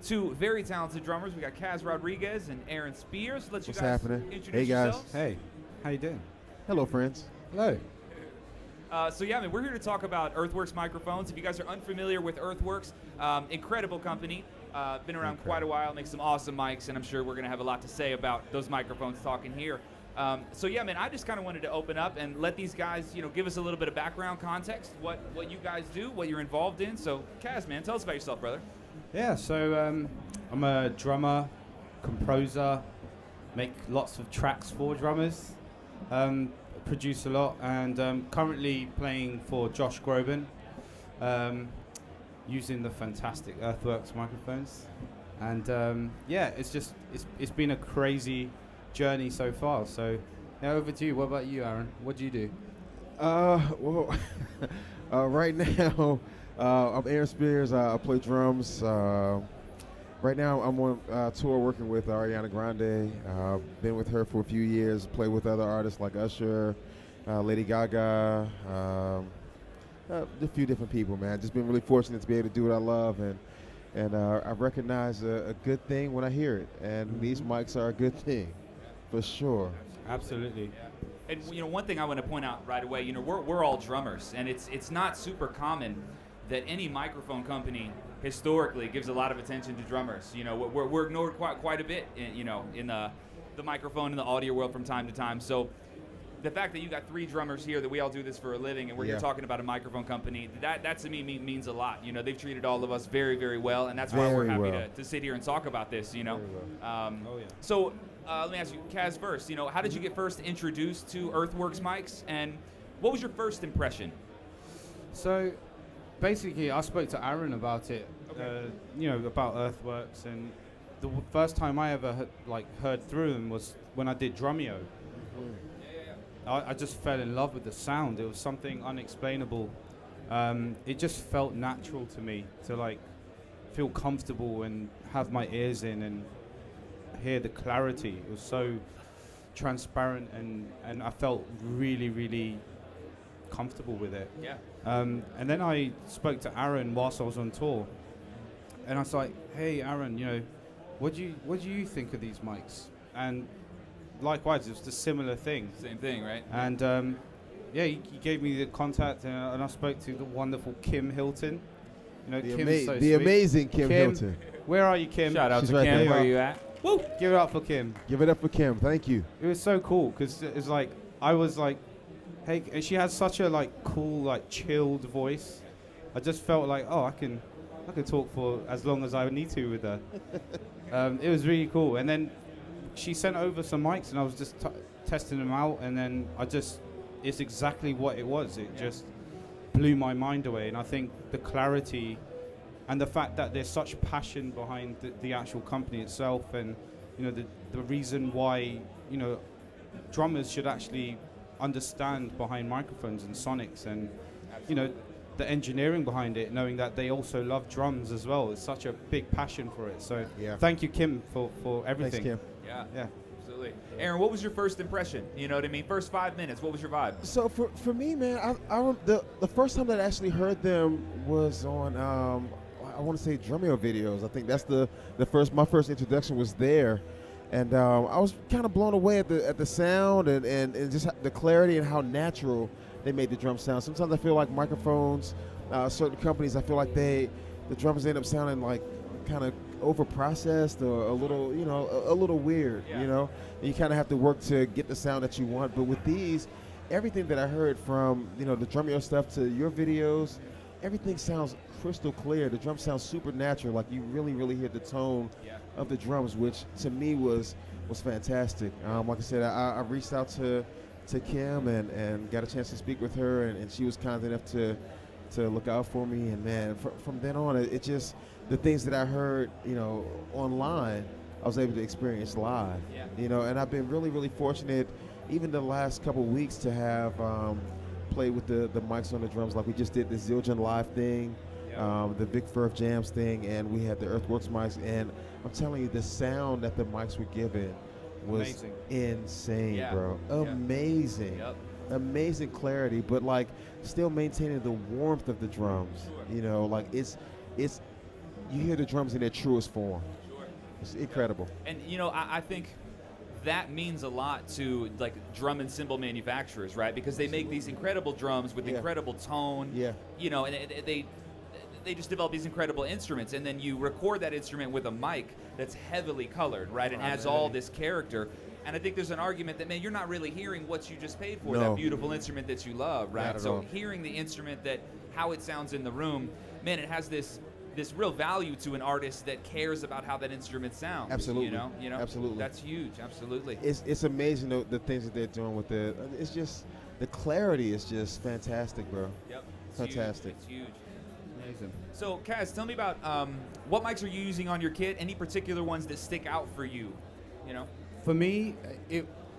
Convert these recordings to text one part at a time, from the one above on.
two very talented drummers. We got Kaz Rodriguez and Aaron Spears. Let you What's guys happening? introduce Hey, guys. yourselves. Hey, how you doing? Hello, friends. Hello. So yeah, I mean, we're here to talk about Earthworks microphones. If you guys are unfamiliar with Earthworks, incredible company. Been around quite a while, makes some awesome mics, and I'm sure we're going to have a lot to say about those microphones talking here. So yeah, man, I just kind of wanted to open up and let these guys, give us a little bit of background context, what you guys do, what you're involved in. So Kaz, man, tell us about yourself, brother. Yeah, so I'm a drummer, composer, make lots of tracks for drummers, produce a lot, and currently playing for Josh Groban, using the fantastic Earthworks microphones. And yeah, it's been a crazy journey so far. So now over to you. What about you, Aaron? What do you do? Well, right now, I'm Aaron Spears. I play drums. Right now, I'm on tour working with Ariana Grande. Been with her for a few years. Played with other artists like Usher, Lady Gaga, a few different people, man. Just been really fortunate to be able to do what I love, and I recognize a good thing when I hear it. And these mics are a good thing, for sure. Absolutely. Yeah. And one thing I want to point out right away, we're all drummers, and it's not super common that any microphone company historically gives a lot of attention to drummers. We're ignored quite a bit in the microphone and the audio world from time to time. So the fact that you got three drummers here, that we all do this for a living, and we're here talking about a microphone company, that to me means a lot. They've treated all of us very, very well, and that's why we're happy to sit here and talk about this. So let me ask you, Kaz, first. How did you get first introduced to Earthworks mics, and what was your first impression? So basically, I spoke to Aaron about it, about Earthworks, and the first time I ever heard through them was when I did Drumeo. I just fell in love with the sound. It was something unexplainable. It just felt natural to me to feel comfortable and have my ears in and hear the clarity. It was so transparent, and I felt really, really comfortable with it. Yeah. And then I spoke to Aaron whilst I was on tour, and I was like, "Hey, Aaron, what do you think of these mics?" And likewise, it was a similar thing. Same thing, right? And he gave me the contact, and I spoke to the wonderful Kim Hilton. Kim's so the sweet. Amazing Kim Hilton. Where are you, Kim? Shout out She's to right Kim. there. Where are you at? Woo! Give it up for Kim. Give it up for Kim. Thank you. It was so cool because it's I was like, hey, and she has such a cool, chilled voice. I just felt like, I can talk for as long as I need to with her. It was really cool. And then she sent over some mics, and I was just testing them out, and then it's exactly what it was. It just blew my mind away. And I think the clarity and the fact that there's such passion behind the actual company itself, and the reason why drummers should actually understand behind microphones and sonics, and the engineering behind it, knowing that they also love drums as well. It's such a big passion for it. So thank you, Kim, for everything. Thanks, Kim. Yeah, absolutely. Aaron, what was your first impression? You know what I mean? First 5 minutes, what was your vibe? So for me, man, the first time that I actually heard them was on I want to say Drumeo videos. I think that's my first introduction was there, and I was kind of blown away at the sound and just the clarity and how natural they made the drum sound. Sometimes I feel like microphones, certain companies, I feel like the drums end up sounding like kind of over-processed or a little weird, And you kind of have to work to get the sound that you want. But with these, everything that I heard from, the Drumeo stuff to your videos, everything sounds crystal clear. The drum sounds super natural, like you really, really hear the tone of the drums, which to me was fantastic. Like I said, I reached out to Kim and got a chance to speak with her, and she was kind enough to look out for me. And man, from then on, it just, the things that I heard, online, I was able to experience live. And I've been really, really fortunate, even the last couple of weeks, to have played with the mics on the drums. Like we just did the Zildjian Live thing, the Vic Firth Jams thing, and we had the Earthworks mics. And I'm telling you, the sound that the mics were giving was insane, bro. Amazing. Amazing clarity, but still maintaining the warmth of the drums. It's you hear the drums in their truest form. Sure. It's incredible. And I think that means a lot to like drum and cymbal manufacturers, right? Because they make these incredible drums with incredible tone. Yeah. And they just develop these incredible instruments, and then you record that instrument with a mic that's heavily colored, right? And has all this character. And I think there's an argument that, man, you're not really hearing what you just paid for, No. that beautiful instrument that you love, right? Not at So all. hearing the instrument, that how it sounds in the room, man, it has this real value to an artist that cares about how that instrument sounds. Absolutely. You know, Absolutely. That's huge. Absolutely. It's amazing the things that they're doing with it. It's just the clarity is just fantastic, bro. Yep. It's Fantastic. Huge. It's huge. Amazing. So, Kaz, tell me about what mics are you using on your kit? Any particular ones that stick out for you? For me,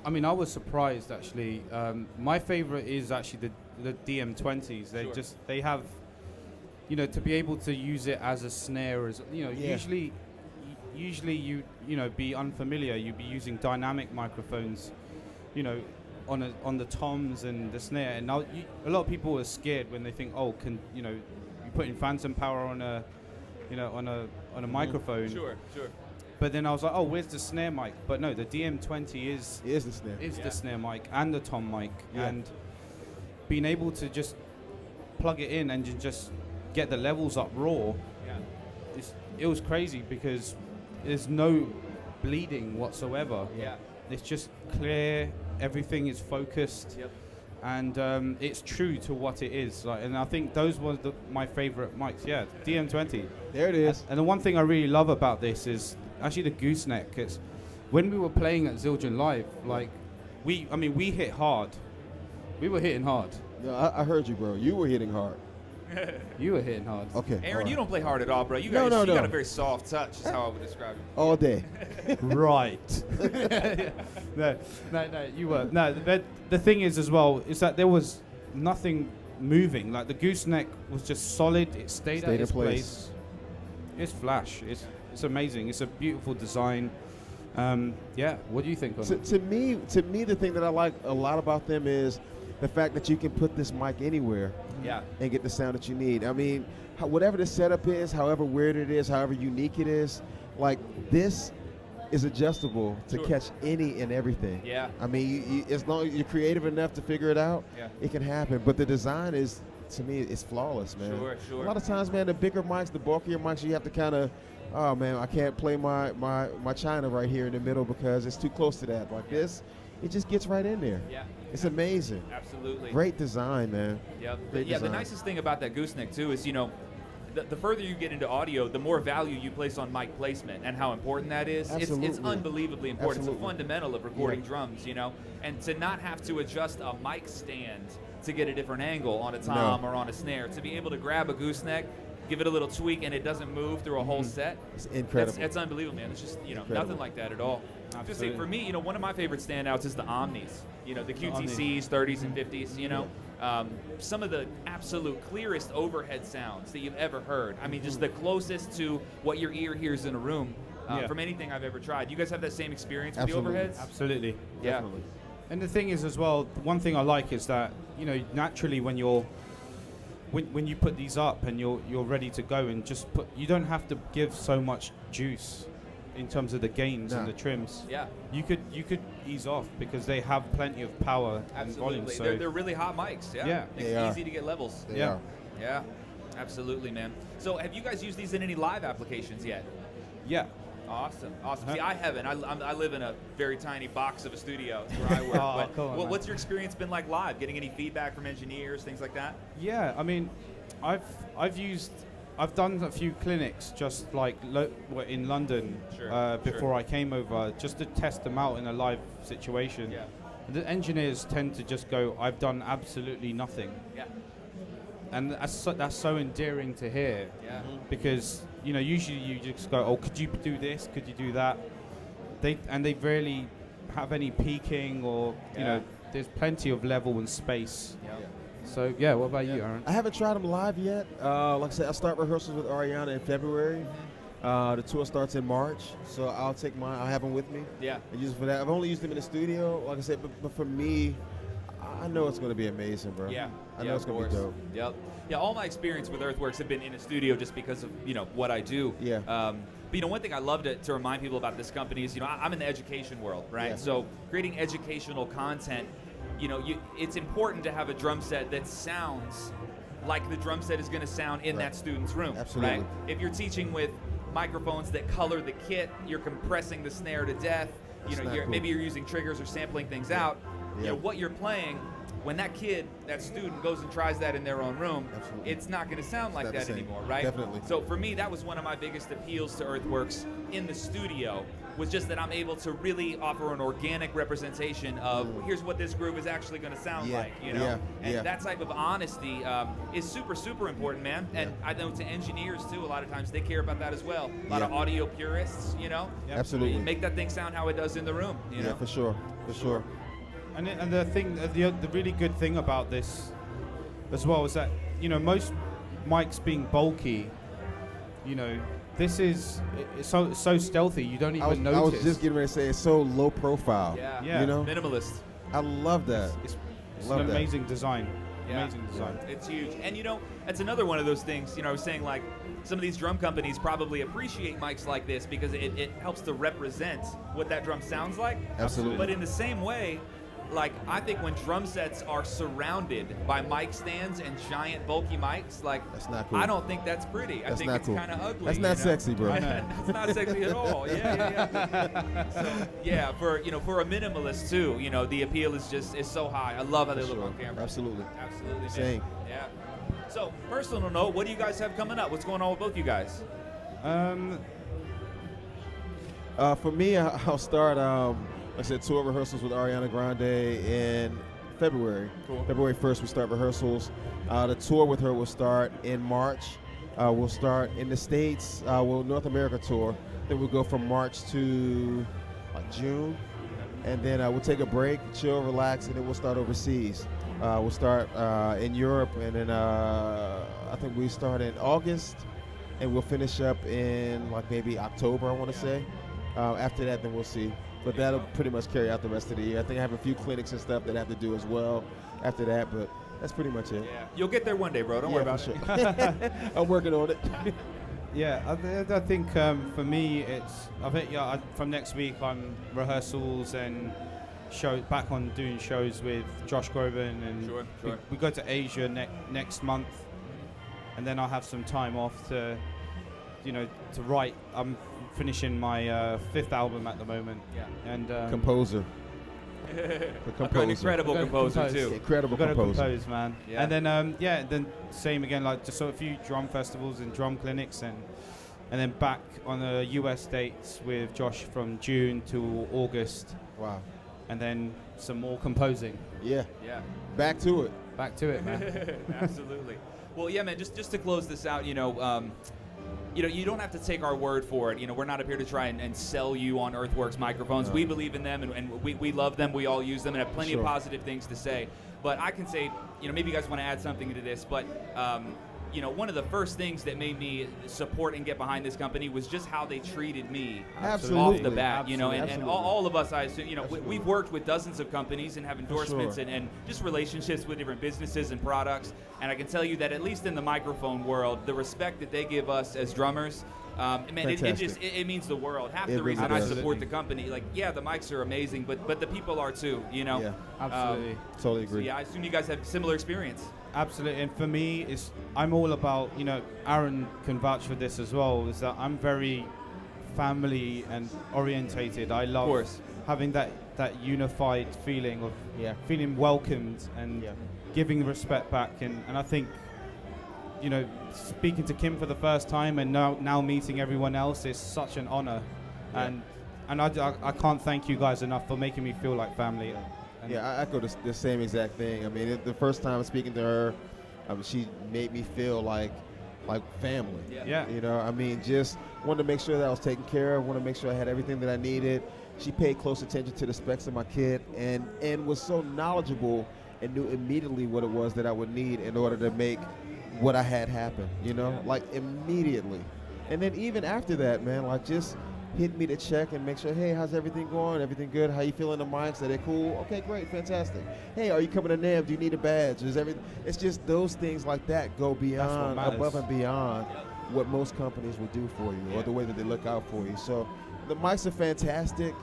I was surprised actually. My favorite is actually the DM20s. They have, to be able to use it as a snare, usually you be unfamiliar. You'd be using dynamic microphones, on the toms and the snare. And now a lot of people are scared when they think, oh, you putting phantom power on a microphone. Sure. But then I was like, oh, where's the snare mic? But no, the DM20 is the snare. the snare mic and the tom mic, Yeah. and being able to just plug it in and just get the levels up raw. Yeah. It was crazy because there's no bleeding whatsoever. Yeah. It's just clear. Everything is focused. Yep. And it's true to what it is. And I think those were my favorite mics. Yeah, DM20. There it is. And the one thing I really love about this is actually the gooseneck. It's when we were playing at Zildjian Live, we hit hard. We were hitting hard. No, I heard you, bro. You were hitting hard. You were hitting hard. Okay. Aaron, all you right. don't play hard at all, bro. You No, got no. a very soft touch, is how I would describe it. All day. Right. No, you were. No, the thing is as well, is that there was nothing moving. Like the gooseneck was just solid. It stayed at in its place. place. It's flash. It's amazing. It's a beautiful design. What do you think on it? To me, the thing that I like a lot about them is the fact that you can put this mic anywhere Yeah. and get the sound that you need. I mean, whatever the setup is, however weird it is, however unique it is, like this is adjustable to Sure. catch any and everything. Yeah. I mean, as long as you're creative enough to figure it out, Yeah. it can happen. But the design is, to me, it's flawless, man. Sure. A lot of times, man, the bigger mics, the bulkier mics, you have to kind of, oh man, I can't play my China right here in the middle because it's too close to that. Like this, it just gets right in there. Yeah. It's amazing. Absolutely. Great design, man. Yep. Great The design. nicest thing about that gooseneck too is, the further you get into audio, the more value you place on mic placement and how important that is. It's Absolutely. unbelievably important. It's Absolutely. a fundamental of recording Yeah. drums, and to not have to adjust a mic stand to get a different angle on a tom or on a snare, to be able to grab a gooseneck, give it a little tweak, and it doesn't move through a whole set. It's incredible. It's unbelievable, man. It's just, Incredible. nothing like that at all. Just say, Absolutely. for me, one of my favorite standouts is the Omnis. The QTCs, 30s and 50s, some of the absolute clearest overhead sounds that you've ever heard. I mean, just the closest to what your ear hears in a room from anything I've ever tried. You guys have that same experience with Absolutely. the overheads? Absolutely. Yeah. Definitely. And the thing is as well, the one thing I like is that, naturally when you put these up and you're ready to go and just you don't have to give so much juice in terms of the gains and No. the trims. Yeah. You could ease off because they have plenty of power and volume. Absolutely. So They're really hot mics. Yeah. Yeah. It's They are. easy to get levels. They Yeah. are. Yeah. Absolutely, man. So have you guys used these in any live applications yet? yeah. Awesome. Uh-huh. See, I haven't. I live in a very tiny box of a studio. That's where I work. Oh, but cool, man. what's your experience been like live? Getting any feedback from engineers, things like that? Yeah, I mean, I've done a few clinics just like in London Sure, before I came over, just to test them out in a live situation. Yeah. The engineers tend to just go, "I've done absolutely nothing," Yeah. and that's so endearing to hear. Yeah. Because usually you just go, "Oh, could you do this? Could you do that?" They rarely have any peaking or Yeah. there's plenty of level and space. Yeah. So yeah, what about you, Aaron? I haven't tried them live yet. Like I said, I start rehearsals with Ariana in February. The tour starts in March, so I'll have them with me Yeah. and use them for that. I've only used them in the studio, like I said, but for me, I I know it's going to be amazing, bro. Yeah. I know it's going to be dope. Yep. Yeah, all my experience with Earthworks have been in a studio just because of, what I do. Yeah. But, one thing I love to remind people about this company is, I'm in the education world, right? Yeah. So creating educational content, it's important to have a drum set that sounds like the drum set is going to sound in that student's room. Absolutely. Right? If you're teaching with microphones that color the kit, you're compressing the snare to death. Maybe you're using triggers or sampling things out. Yeah. What you're playing, when that student goes and tries that in their own room, Absolutely. it's not going to sound like not the that same. anymore, right? Definitely. So for me, that was one of my biggest appeals to Earthworks in the studio, was just that I'm able to really offer an organic representation of here's what this groove is actually going to sound like, And that type of honesty is super, super important, man. And I know to engineers too, a lot of times they care about that as well. A lot of audio purists, Absolutely. make that thing sound how it does in the room, Yeah, for sure. For sure. And the thing, the really good thing about this as well is that, most mics being bulky, this is it's so stealthy, you don't even notice. I was just getting ready to say it's so low profile. Yeah. Minimalist. I love that. It's an amazing design. Yeah. Amazing design. It's huge. And that's another one of those things, I was saying, like, some of these drum companies probably appreciate mics like this because it helps to represent what that drum sounds like. Absolutely. But in the same way, like, I think when drum sets are surrounded by mic stands and giant bulky mics, like, that's not cool. I don't think that's pretty. I think it's cool. kind of ugly. That's not sexy, bro. It's not sexy at all. Yeah. So, for a minimalist too, the appeal is so high. I love how they look on camera. Absolutely. Absolutely. Same. Yeah. So, personal note, what do you guys have coming up? What's going on with both you guys? For me, I'll start. Like I said, tour rehearsals with Ariana Grande in February. Cool. February 1st, we start rehearsals. The tour with her will start in March. We'll start in the States. North America tour. Then we'll go from March to June. And then we'll take a break, chill, relax, and then we'll start overseas. We'll start in Europe, and then I think we start in August, and we'll finish up in maybe October, I want to say. After that, then we'll see. But that'll pretty much carry out the rest of the year. I think I have a few clinics and stuff that I have to do as well after that, but that's pretty much it. Yeah. You'll get there one day, bro. Don't worry about it. I'm working on it. Yeah, I think for me, from next week, I'm rehearsals and back on doing shows with Josh Groban, and sure. We go to Asia next month, and then I'll have some time off to write. I'm finishing my 5th album at the moment. Yeah. And composer. An incredible composer too. Incredible composer. composer. Compose, man. Yeah. And then then same again, like just a few drum festivals and drum clinics, and then back on the US dates with Josh from June to August. Wow. And then some more composing. Yeah. Yeah. Back to it, man. Absolutely. Well, yeah, man. Just to close this out, you don't have to take our word for it. We're not up here to try and sell you on Earthworks microphones. No. We believe in them, and we love them. We all use them and have plenty of positive things to say. But I can say, maybe you guys want to add something to this, but one of the first things that made me support and get behind this company was just how they treated me off the bat. And all of us, I assume, we've worked with dozens of companies and have endorsements and just relationships with different businesses and products. And I can tell you that at least in the microphone world, the respect that they give us as drummers, it means the world. Half the reason I support the company, the mics are amazing, but the people are too. Yeah, absolutely. Totally agree. So yeah, I assume you guys have similar experience. Absolutely, and for me, I'm all about, Aaron can vouch for this as well, is that I'm very family and orientated. I love having that unified feeling of feeling welcomed and giving respect back, and I think, speaking to Kim for the first time and now meeting everyone else is such an honor, and I can't thank you guys enough for making me feel like family. I echo the same exact thing. I mean, the first time speaking to her, she made me feel like family. Yeah. Just wanted to make sure that I was taken care of, wanted to make sure I had everything that I needed. She paid close attention to the specs of my kit and was so knowledgeable and knew immediately what it was that I would need in order to make what I had happen, immediately. And then even after that, man, just hit me to check and make sure, hey, how's everything going? Everything good? How you feeling the mics? Are they cool? Okay, great, fantastic. Hey, are you coming to NAMM? Do you need a badge? Is everything? It's just those things like that go beyond, above and beyond what most companies would do for you or the way that they look out for you. So the mics are fantastic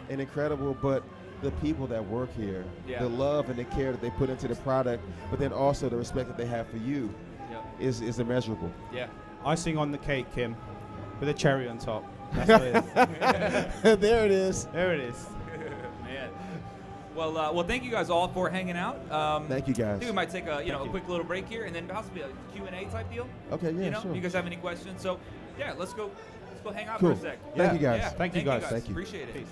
and incredible, but the people that work here, the love and the care that they put into the product, but then also the respect that they have for you is immeasurable. Yeah. Icing on the cake, Kim, with a cherry on top. That's what it is. There it is. There it is. Man. Well, thank you guys all for hanging out. Thank you guys. I think we might take a quick little break here, and then possibly a Q&A type deal. Okay, yeah, sure. You guys have any questions? So, yeah, let's go hang out Cool. for a sec. Thank you guys. Yeah, Thank you guys. Thank you. Appreciate it. Peace.